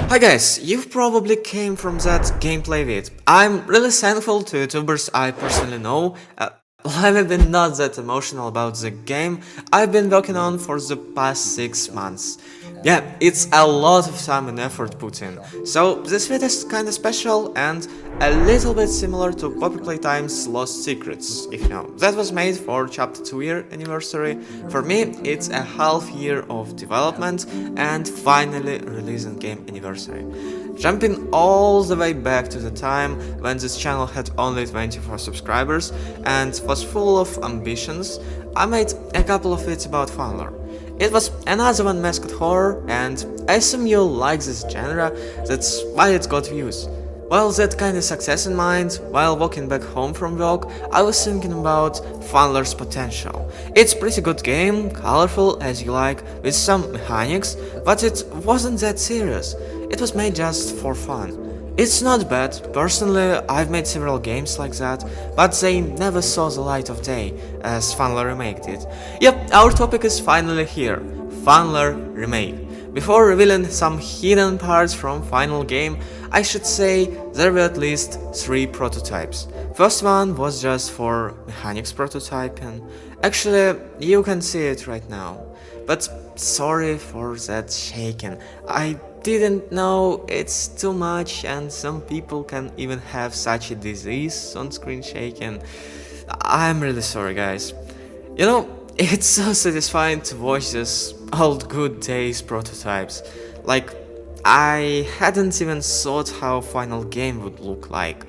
Hi guys, you've probably came from that gameplay vid. I'm really thankful to YouTubers I personally know. I've been not that emotional about the game I've been working on for the past 6 months. Yeah, it's a lot of time and effort put in. So this vid is kinda special and a little bit similar to Poppy Playtime's Lost Secrets, if you know. That was made for chapter 2 year anniversary. For me, it's a half year of development and finally releasing game anniversary. Jumping all the way back to the time when this channel had only 24 subscribers and was full of ambitions, I made a couple of vids about Funler. It was another one Mascot horror, and I assume you like this genre, that's why it got views. Well, that kind of success in mind, while walking back home from work, I was thinking about Funler's potential. It's a pretty good game, colorful as you like, with some mechanics, but it wasn't that serious. It was made just for fun. It's not bad, personally I've made several games like that, but they never saw the light of day, as Funler Remake did. Yep, our topic is finally here, Funler Remake. Before revealing some hidden parts from final game, I should say there were at least 3 prototypes. First one was just for mechanics prototyping. Actually, you can see it right now. But sorry for that shaking. I didn't know it's too much and some people can even have such a disease on screen shaking. I'm really sorry guys. You know, it's so satisfying to watch these old good days prototypes. Like, I hadn't even thought how final game would look like.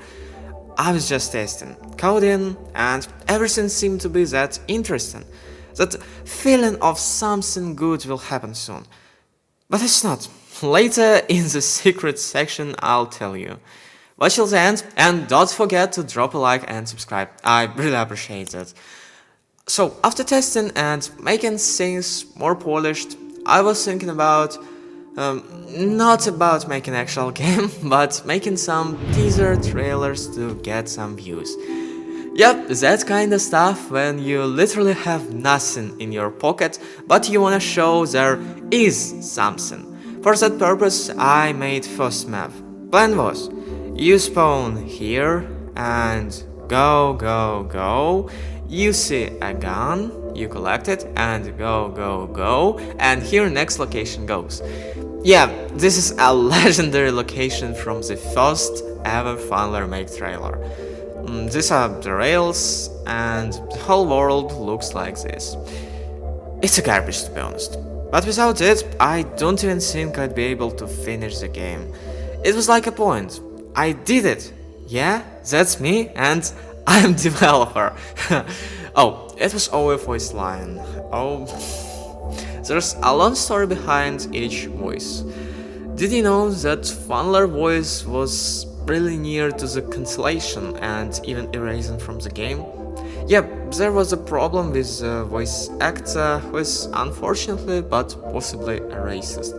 I was just testing, coding, and everything seemed to be that interesting. That feeling of something good will happen soon. But it's not. Later in the secret section I'll tell you. Watch till the end and don't forget to drop a like and subscribe. I really appreciate it. So after testing and making things more polished, I was thinking about not about making actual game, but making some teaser trailers to get some views. Yep, that kind of stuff when you literally have nothing in your pocket, but you wanna show there is something. For that purpose, I made first map. Plan was, you spawn here and go. You see a gun, you collect it and go, and here next location goes. Yeah, this is a legendary location from the first ever Funler Remake trailer. These are the rails, and the whole world looks like this. It's a garbage to be honest. But without it, I don't even think I'd be able to finish the game. It was like a point. I did it. Yeah, that's me, and I'm developer. Oh, it was our voice line. Oh, there's a long story behind each voice. Did you know that Funler voice was really near to the cancellation and even erasing from the game? Yep, there was a problem with the voice actor who is unfortunately but possibly a racist.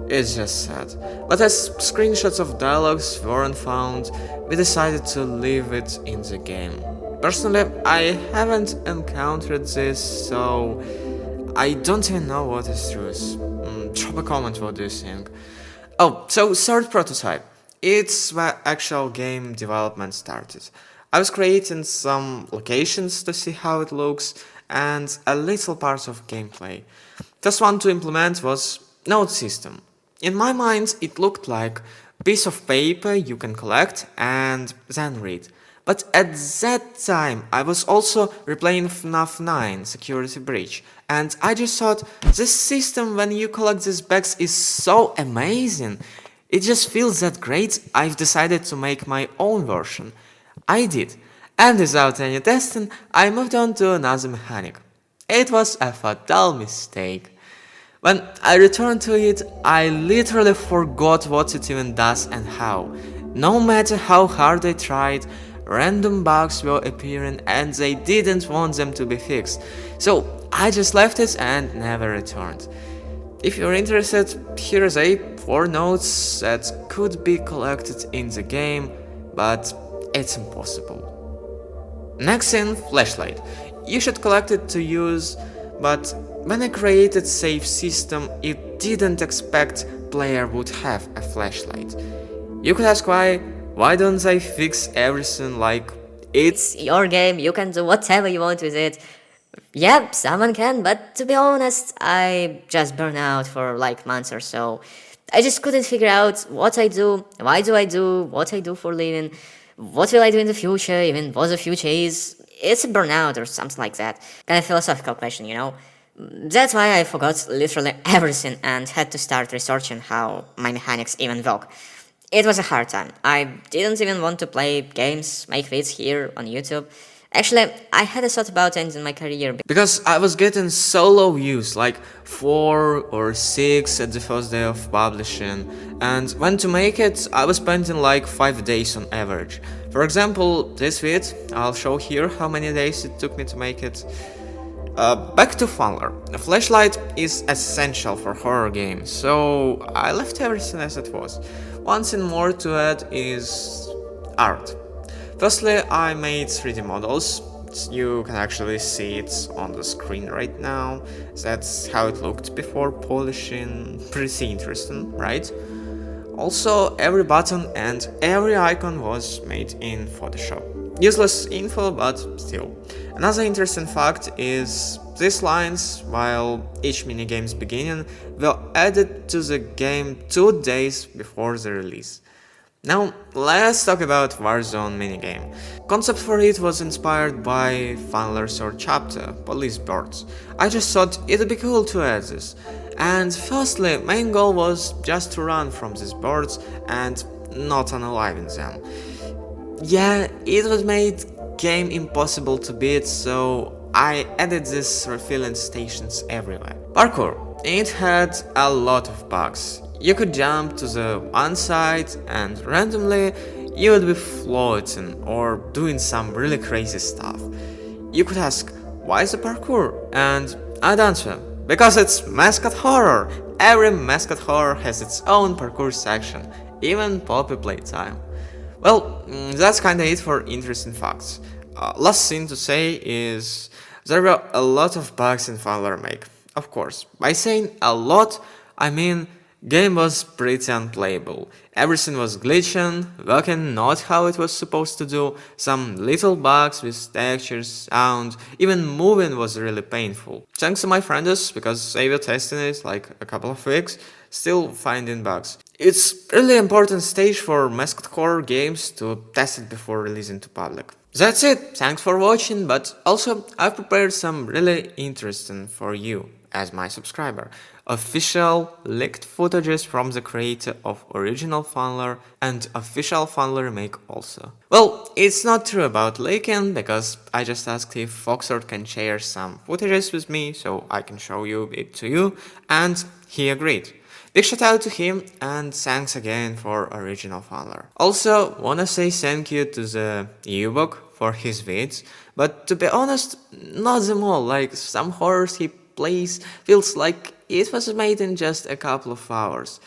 It's just sad. But as screenshots of dialogues weren't found, we decided to leave it in the game. Personally, I haven't encountered this, so I don't even know what is truth. Drop a comment, what do you think? Oh, so third prototype. It's where actual game development started. I was creating some locations to see how it looks and a little part of gameplay. First one to implement was note system. In my mind it looked like a piece of paper you can collect and then read. But at that time I was also replaying FNAF 9 Security Breach, and I just thought this system when you collect these bags is so amazing. It just feels that great, I've decided to make my own version. I did, and without any testing, I moved on to another mechanic. It was a fatal mistake. When I returned to it, I literally forgot what it even does and how. No matter how hard I tried, random bugs were appearing and they didn't want them to be fixed. So I just left it and never returned. If you're interested, here's a 4 notes that could be collected in the game, but it's impossible. Next thing, flashlight. You should collect it to use, but when I created save system, it didn't expect player would have a flashlight. You could ask why don't I fix everything like it's It's your game, you can do whatever you want with it. Yeah, someone can, but to be honest, I just burned out for like months or so. I just couldn't figure out what I do, why do I do what I do for living, what will I do in the future, even what the future is. It's a burnout or something like that. Kind of philosophical question, you know? That's why I forgot literally everything and had to start researching how my mechanics even work. It was a hard time. I didn't even want to play games, make vids here on YouTube. Actually, I had a thought about ending my career because I was getting so low views, like 4 or 6 at the first day of publishing, and when to make it, I was spending like 5 days on average. For example, this vid, I'll show here how many days it took me to make it. Back to Funler. A flashlight is essential for horror games, so I left everything as it was. One thing more to add is art. Firstly, I made 3D models. You can actually see it on the screen right now. That's how it looked before polishing. Pretty interesting, right? Also, every button and every icon was made in Photoshop. Useless info, but still. Another interesting fact is these lines, while each minigame's beginning, were added to the game 2 days before the release. Now, let's talk about Warzone minigame. Concept for it was inspired by Funler's third chapter, Police Birds. I just thought it'd be cool to add this. And firstly, main goal was just to run from these birds and not unaliving them. Yeah, it was made game impossible to beat, so I added these refilling stations everywhere. Parkour. It had a lot of bugs. You could jump to the one side and randomly you would be floating or doing some really crazy stuff. You could ask, why is the parkour? And I'd answer, because it's Mascot horror. Every Mascot horror has its own parkour section, even Poppy Playtime. Well, that's kinda it for interesting facts. Last thing to say is there were a lot of bugs in Funler Remake. Of course, by saying a lot, I mean game was pretty unplayable. Everything was glitching, working not how it was supposed to do, some little bugs with textures, sound, even moving was really painful. Thanks to my friends, because they were testing it like a couple of weeks, still finding bugs. It's really important stage for Mascot horror games to test it before releasing to public. That's it, thanks for watching, but also I've prepared some really interesting for you as my subscriber. Official leaked footages from the creator of original Funler and official Funler Remake also. Well, it's not true about leaking, because I just asked if Foxort can share some footages with me so I can show it to you, and he agreed. Big shout out to him and thanks again for original Funler. Also, wanna say thank you to the Ubok for his vids, but to be honest, not them all, like some horrors he plays feels like it was made in just a couple of hours.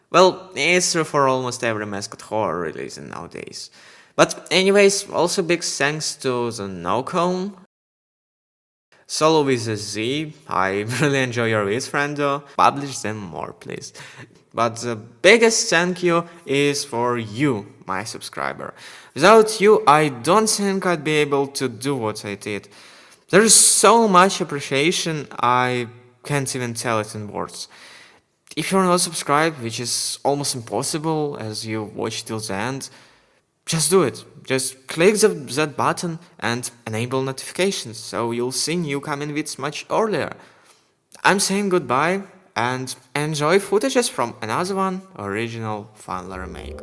Well, it's true for almost every Mascot horror releasing nowadays. But anyways, also big thanks to the Nocone, Solo with a Z, I really enjoy your vids, friendo. Publish them more, please. But the biggest thank you is for you, my subscriber. Without you, I don't think I'd be able to do what I did. There is so much appreciation, I can't even tell it in words. If you're not subscribed, which is almost impossible as you watch till the end, just do it. Just click that button and enable notifications so you'll see new coming vids much earlier. I'm saying goodbye and enjoy footages from another one, original Funler Remake.